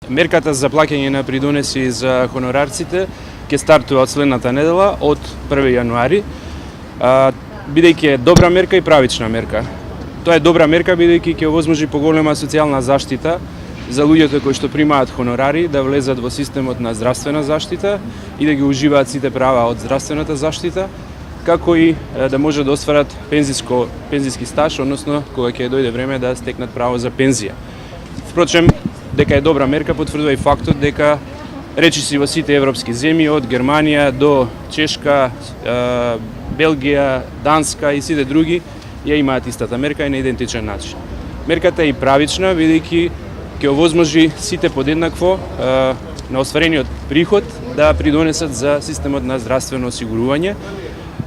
Мерката за плаќање на придонеси за хонорарците ќе стартува од следната недела, од 1 јануари, бидејќи е добра мерка и правична мерка. Тоа е добра мерка бидејќи ќе овозможи поголема социјална заштита за луѓето кои што примаат хонорари да влезат во системот на здравствена заштита и да ги уживаат сите права од здравствената заштита, како и да може да остварат пензиски стаж, односно кога ќе дојде време да стекнат право за пензија. Впрочем, дека е добра мерка потврдува и фактот дека речиси во сите европски земји, од Германија до Чешка, Белгија, Данска и сите други ја имаат истата мерка и на идентичен начин. Мерката е и правична, бидејќи ќе овозможи сите подеднакво на остварениот приход да придонесат за системот на здравствено осигурување.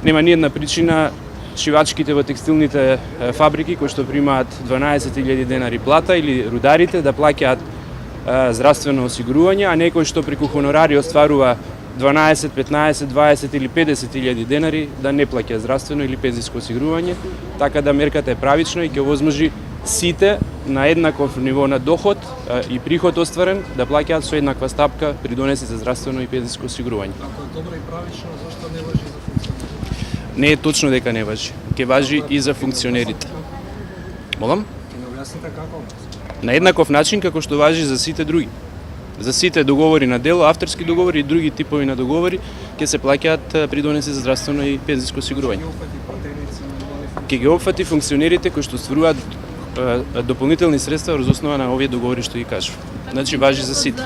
Нема ни една причина шивачките во текстилните фабрики кои што примаат 12.000 денари плата или рударите да плаќаат здравствено осигурување, а некој што преку хонорари остварува 12, 15, 20 или 50.000 денари да не плаќа здравствено или пензиско осигурување, така да мерката е правична и ќе овозможи сите на еднаков ниво на доход и приход остварен да плаќаат со еднаква стапка придонеси за здравствено и пензиско осигурување. Ако е добра и правична, зашто не важи за функционерите? Не е точно дека не важи. Ќе важи и за функционерите. Молам? Ќе ми објасните како? На еднаков начин како што важи за сите други. За сите договори на дело, авторски договори и други типови на договори ќе се плаќаат придонеси за здравствено и пензиско осигурување. Ќе ги опфати функционерите кои што остваруваат дополнителни средства врз основа на овие договори што ги кажува. Значи важи за сите.